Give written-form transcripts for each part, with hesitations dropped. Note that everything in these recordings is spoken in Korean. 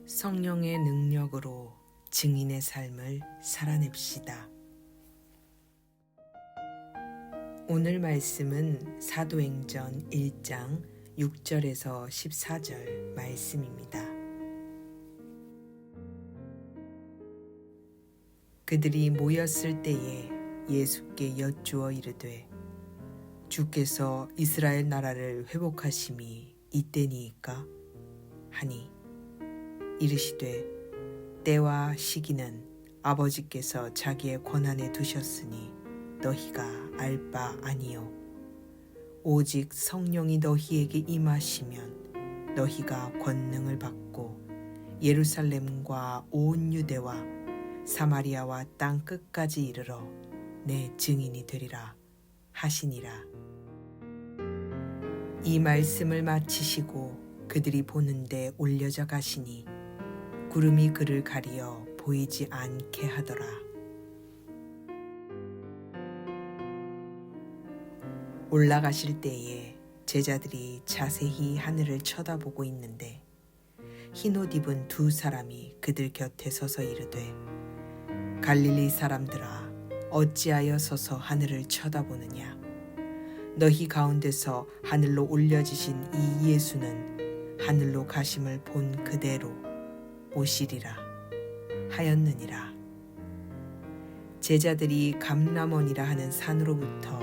성령의 능력으로 증인의 삶을 살아냅시다. 오늘 말씀은 사도행전 1장 6절에서 14절 말씀입니다. 그들이 모였을 때에 예수께 여쭈어 이르되 주께서 이스라엘 나라를 회복하심이 이때니이까 하니 이르시되 때와 시기는 아버지께서 자기의 권한에 두셨으니 너희가 알 바 아니요 오직 성령이 너희에게 임하시면 너희가 권능을 받고 예루살렘과 온 유대와 사마리아와 땅 끝까지 이르러 내 증인이 되리라 하시니라. 이 말씀을 마치시고 그들이 보는데 올려져 가시니 구름이 그를 가리어 보이지 않게 하더라. 올라가실 때에 제자들이 자세히 하늘을 쳐다보고 있는데 흰옷 입은 두 사람이 그들 곁에 서서 이르되 갈릴리 사람들아 어찌하여 서서 하늘을 쳐다보느냐 너희 가운데서 하늘로 올려지신 이 예수는 하늘로 가심을 본 그대로 오시리라 하였느니라. 제자들이 감람원이라 하는 산으로부터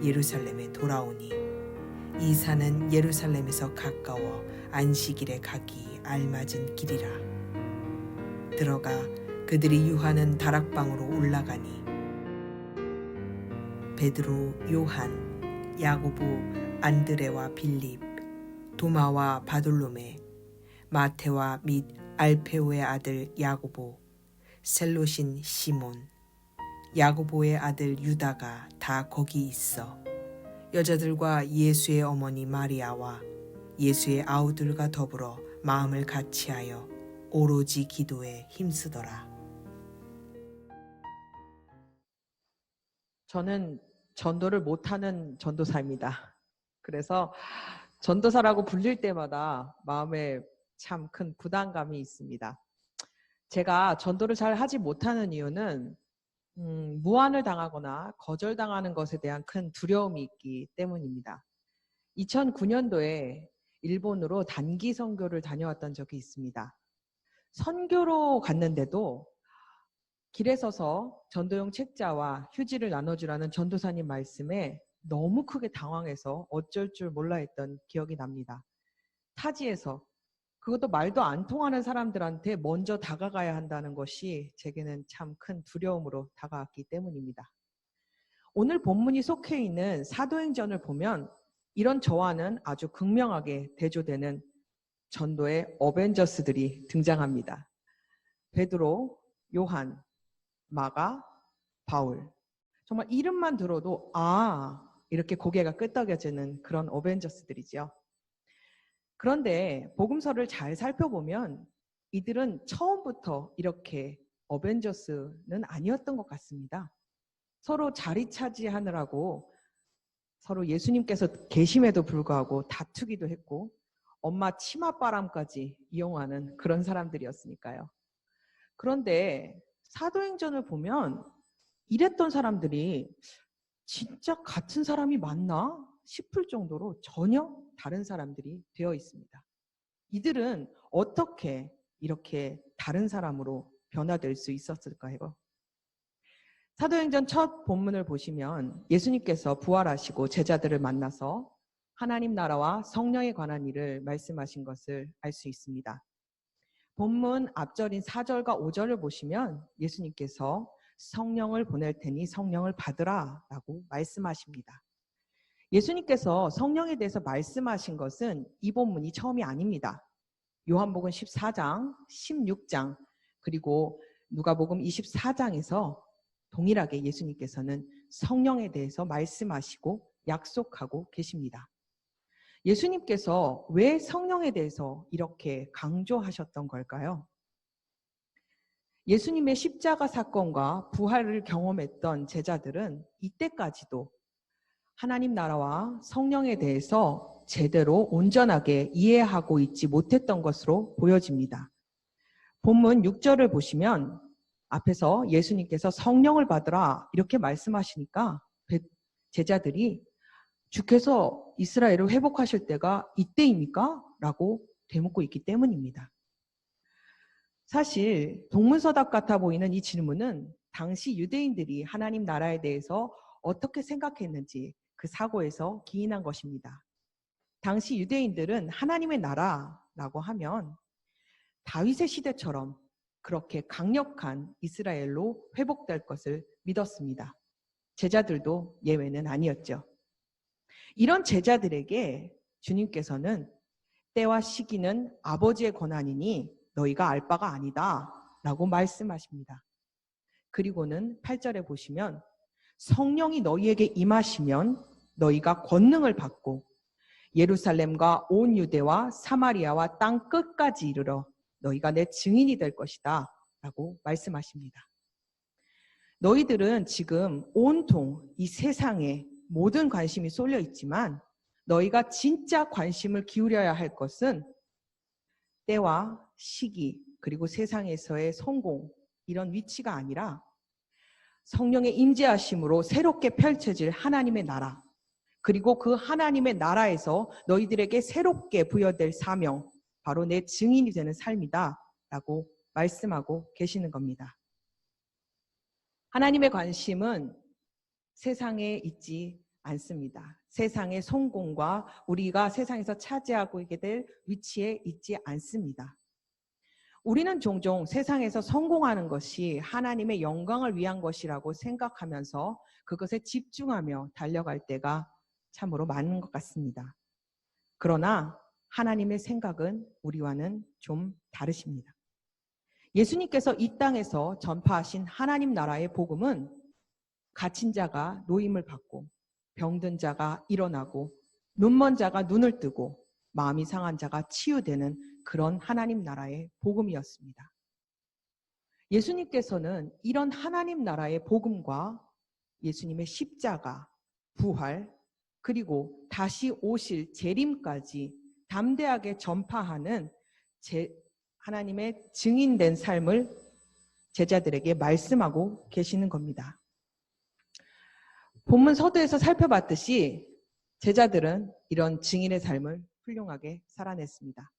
예루살렘에 돌아오니 이 산은 예루살렘에서 가까워 안식일에 가기 알맞은 길이라. 들어가 그들이 유하는 다락방으로 올라가니 베드로, 요한, 야고보, 안드레와 빌립, 도마와 바돌로메, 마테와 및 알페오의 아들 야고보, 셀롯인 시몬, 야고보의 아들 유다가 다 거기 있어 여자들과 예수의 어머니 마리아와 예수의 아우들과 더불어 마음을 같이하여 오로지 기도에 힘쓰더라. 저는 전도를 못하는 전도사입니다. 그래서 전도사라고 불릴 때마다 마음에 참 큰 부담감이 있습니다. 제가 전도를 잘 하지 못하는 이유는 무안을 당하거나 거절당하는 것에 대한 큰 두려움이 있기 때문입니다. 2009년도에 일본으로 단기 선교를 다녀왔던 적이 있습니다. 선교로 갔는데도 길에 서서 전도용 책자와 휴지를 나눠주라는 전도사님 말씀에 너무 크게 당황해서 어쩔 줄 몰라 했던 기억이 납니다. 타지에서 그것도 말도 안 통하는 사람들한테 먼저 다가가야 한다는 것이 제게는 참 큰 두려움으로 다가왔기 때문입니다. 오늘 본문이 속해 있는 사도행전을 보면 이런 저와는 아주 극명하게 대조되는 전도의 어벤져스들이 등장합니다. 베드로, 요한, 마가, 바울. 정말 이름만 들어도 이렇게 고개가 끄덕여지는 그런 어벤져스들이죠. 그런데 복음서를 잘 살펴보면 이들은 처음부터 이렇게 어벤져스는 아니었던 것 같습니다. 서로 자리 차지하느라고 서로 예수님께서 계심에도 불구하고 다투기도 했고 엄마 치맛바람까지 이용하는 그런 사람들이었으니까요. 그런데 사도행전을 보면 이랬던 사람들이 진짜 같은 사람이 맞나 싶을 정도로 전혀 다른 사람들이 되어 있습니다. 이들은 어떻게 이렇게 다른 사람으로 변화될 수 있었을까요? 사도행전 첫 본문을 보시면 예수님께서 부활하시고 제자들을 만나서 하나님 나라와 성령에 관한 일을 말씀하신 것을 알 수 있습니다. 본문 앞절인 4절과 5절을 보시면 예수님께서 성령을 보낼 테니 성령을 받으라 라고 말씀하십니다. 예수님께서 성령에 대해서 말씀하신 것은 이 본문이 처음이 아닙니다. 요한복음 14장, 16장, 그리고 누가복음 24장에서 동일하게 예수님께서는 성령에 대해서 말씀하시고 약속하고 계십니다. 예수님께서 왜 성령에 대해서 이렇게 강조하셨던 걸까요? 예수님의 십자가 사건과 부활을 경험했던 제자들은 이때까지도 하나님 나라와 성령에 대해서 제대로 온전하게 이해하고 있지 못했던 것으로 보여집니다. 본문 6절을 보시면 앞에서 예수님께서 성령을 받으라 이렇게 말씀하시니까 제자들이 주께서 이스라엘을 회복하실 때가 이때입니까? 라고 되묻고 있기 때문입니다. 사실 동문서답 같아 보이는 이 질문은 당시 유대인들이 하나님 나라에 대해서 어떻게 생각했는지 그 사고에서 기인한 것입니다. 당시 유대인들은 하나님의 나라라고 하면 다윗의 시대처럼 그렇게 강력한 이스라엘로 회복될 것을 믿었습니다. 제자들도 예외는 아니었죠. 이런 제자들에게 주님께서는 때와 시기는 아버지의 권한이니 너희가 알 바가 아니다 라고 말씀하십니다. 그리고는 8절에 보시면 성령이 너희에게 임하시면 너희가 권능을 받고 예루살렘과 온 유대와 사마리아와 땅 끝까지 이르러 너희가 내 증인이 될 것이다 라고 말씀하십니다. 너희들은 지금 온통 이 세상에 모든 관심이 쏠려 있지만 너희가 진짜 관심을 기울여야 할 것은 때와 시기 그리고 세상에서의 성공 이런 위치가 아니라 성령의 임재하심으로 새롭게 펼쳐질 하나님의 나라 그리고 그 하나님의 나라에서 너희들에게 새롭게 부여될 사명 바로 내 증인이 되는 삶이다 라고 말씀하고 계시는 겁니다. 하나님의 관심은 세상에 있지 않습니다. 세상의 성공과 우리가 세상에서 차지하고 있게 될 위치에 있지 않습니다. 우리는 종종 세상에서 성공하는 것이 하나님의 영광을 위한 것이라고 생각하면서 그것에 집중하며 달려갈 때가 참으로 많은 것 같습니다. 그러나 하나님의 생각은 우리와는 좀 다르십니다. 예수님께서 이 땅에서 전파하신 하나님 나라의 복음은 갇힌 자가 노임을 받고 병든 자가 일어나고 눈먼 자가 눈을 뜨고 마음이 상한 자가 치유되는 그런 하나님 나라의 복음이었습니다. 예수님께서는 이런 하나님 나라의 복음과 예수님의 십자가, 부활, 그리고 다시 오실 재림까지 담대하게 전파하는 하나님의 증인된 삶을 제자들에게 말씀하고 계시는 겁니다. 본문 서두에서 살펴봤듯이 제자들은 이런 증인의 삶을 훌륭하게 살아냈습니다.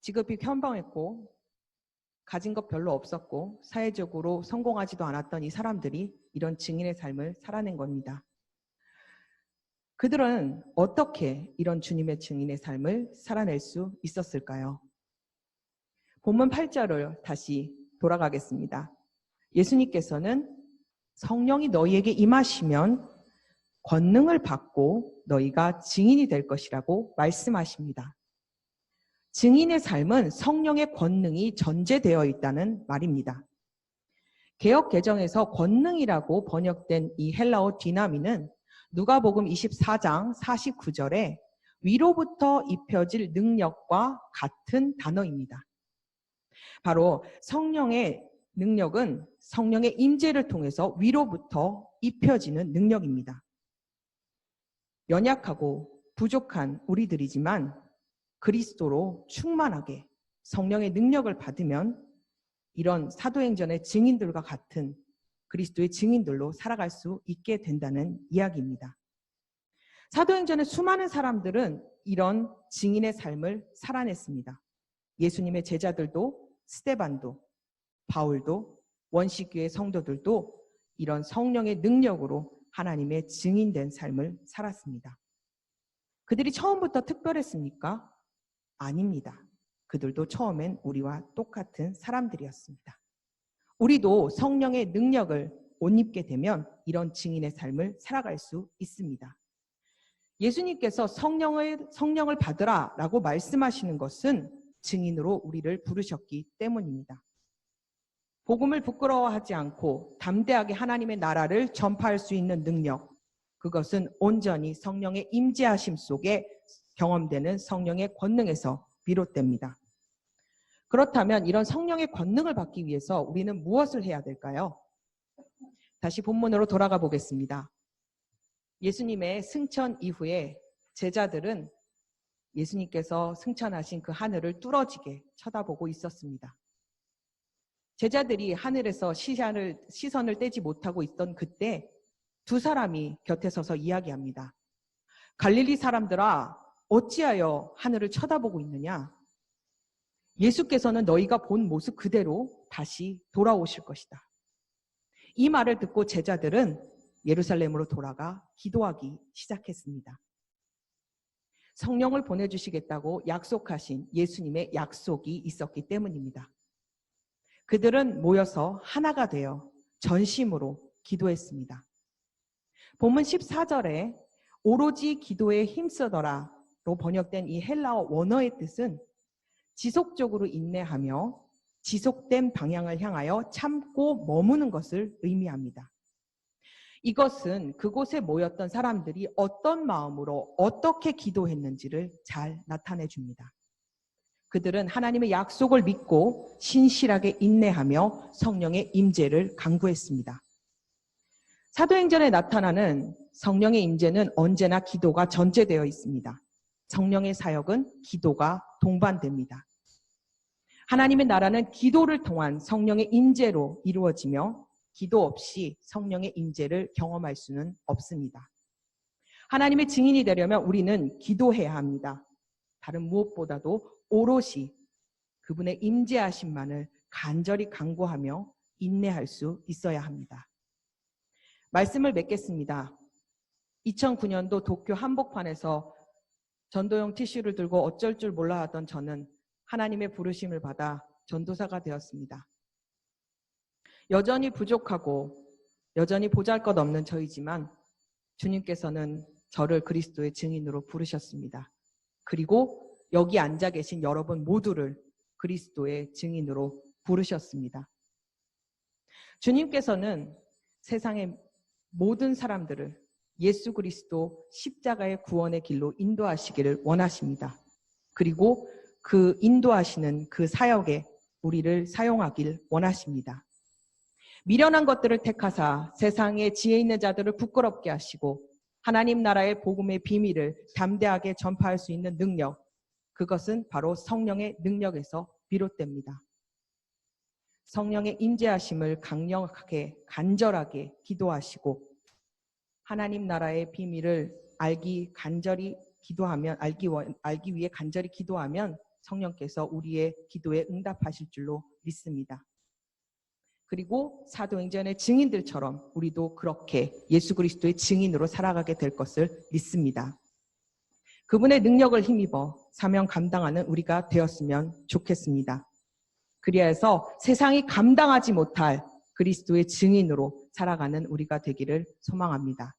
직업이 평범했고 가진 것 별로 없었고 사회적으로 성공하지도 않았던 이 사람들이 이런 증인의 삶을 살아낸 겁니다. 그들은 어떻게 이런 주님의 증인의 삶을 살아낼 수 있었을까요? 본문 8절을 다시 돌아가겠습니다. 예수님께서는 성령이 너희에게 임하시면 권능을 받고 너희가 증인이 될 것이라고 말씀하십니다. 증인의 삶은 성령의 권능이 전제되어 있다는 말입니다. 개역 개정에서 권능이라고 번역된 이 헬라어 디나미는 누가복음 24장 49절에 위로부터 입혀질 능력과 같은 단어입니다. 바로 성령의 능력은 성령의 임재를 통해서 위로부터 입혀지는 능력입니다. 연약하고 부족한 우리들이지만 그리스도로 충만하게 성령의 능력을 받으면 이런 사도행전의 증인들과 같은 그리스도의 증인들로 살아갈 수 있게 된다는 이야기입니다. 사도행전의 수많은 사람들은 이런 증인의 삶을 살아냈습니다. 예수님의 제자들도 스데반도 바울도 원시교회 성도들도 이런 성령의 능력으로 하나님의 증인된 삶을 살았습니다. 그들이 처음부터 특별했습니까? 아닙니다. 그들도 처음엔 우리와 똑같은 사람들이었습니다. 우리도 성령의 능력을 못 입게 되면 이런 증인의 삶을 살아갈 수 있습니다. 예수님께서 성령을 받으라 라고 말씀하시는 것은 증인으로 우리를 부르셨기 때문입니다. 복음을 부끄러워하지 않고 담대하게 하나님의 나라를 전파할 수 있는 능력, 그것은 온전히 성령의 임재하심 속에 경험되는 성령의 권능에서 비롯됩니다. 그렇다면 이런 성령의 권능을 받기 위해서 우리는 무엇을 해야 될까요? 다시 본문으로 돌아가 보겠습니다. 예수님의 승천 이후에 제자들은 예수님께서 승천하신 그 하늘을 뚫어지게 쳐다보고 있었습니다. 제자들이 하늘에서 시선을 떼지 못하고 있던 그때 두 사람이 곁에 서서 이야기합니다. 갈릴리 사람들아, 어찌하여 하늘을 쳐다보고 있느냐? 예수께서는 너희가 본 모습 그대로 다시 돌아오실 것이다. 이 말을 듣고 제자들은 예루살렘으로 돌아가 기도하기 시작했습니다. 성령을 보내주시겠다고 약속하신 예수님의 약속이 있었기 때문입니다. 그들은 모여서 하나가 되어 전심으로 기도했습니다. 본문 14절에 오로지 기도에 힘쓰더라로 번역된 이 헬라어 원어의 뜻은 지속적으로 인내하며 지속된 방향을 향하여 참고 머무는 것을 의미합니다. 이것은 그곳에 모였던 사람들이 어떤 마음으로 어떻게 기도했는지를 잘 나타내 줍니다. 그들은 하나님의 약속을 믿고 신실하게 인내하며 성령의 임재를 간구했습니다. 사도행전에 나타나는 성령의 임재는 언제나 기도가 전제되어 있습니다. 성령의 사역은 기도가 동반됩니다. 하나님의 나라는 기도를 통한 성령의 임재로 이루어지며 기도 없이 성령의 임재를 경험할 수는 없습니다. 하나님의 증인이 되려면 우리는 기도해야 합니다. 다른 무엇보다도 오롯이 그분의 임재하심만을 간절히 간구하며 인내할 수 있어야 합니다. 말씀을 맺겠습니다. 2009년도 도쿄 한복판에서 전도용 티슈를 들고 어쩔 줄 몰라 하던 저는 하나님의 부르심을 받아 전도사가 되었습니다. 여전히 부족하고 여전히 보잘것없는 저이지만 주님께서는 저를 그리스도의 증인으로 부르셨습니다. 그리고 여기 앉아 계신 여러분 모두를 그리스도의 증인으로 부르셨습니다. 주님께서는 세상의 모든 사람들을 예수 그리스도 십자가의 구원의 길로 인도하시기를 원하십니다. 그리고 그 인도하시는 그 사역에 우리를 사용하길 원하십니다. 미련한 것들을 택하사 세상에 지혜 있는 자들을 부끄럽게 하시고 하나님 나라의 복음의 비밀을 담대하게 전파할 수 있는 능력, 그것은 바로 성령의 능력에서 비롯됩니다. 성령의 임재하심을 강력하게 간절하게 기도하시고 하나님 나라의 비밀을 알기 위해 간절히 기도하면 성령께서 우리의 기도에 응답하실 줄로 믿습니다. 그리고 사도행전의 증인들처럼 우리도 그렇게 예수 그리스도의 증인으로 살아가게 될 것을 믿습니다. 그분의 능력을 힘입어 사명 감당하는 우리가 되었으면 좋겠습니다. 그리하여서 세상이 감당하지 못할 그리스도의 증인으로 살아가는 우리가 되기를 소망합니다.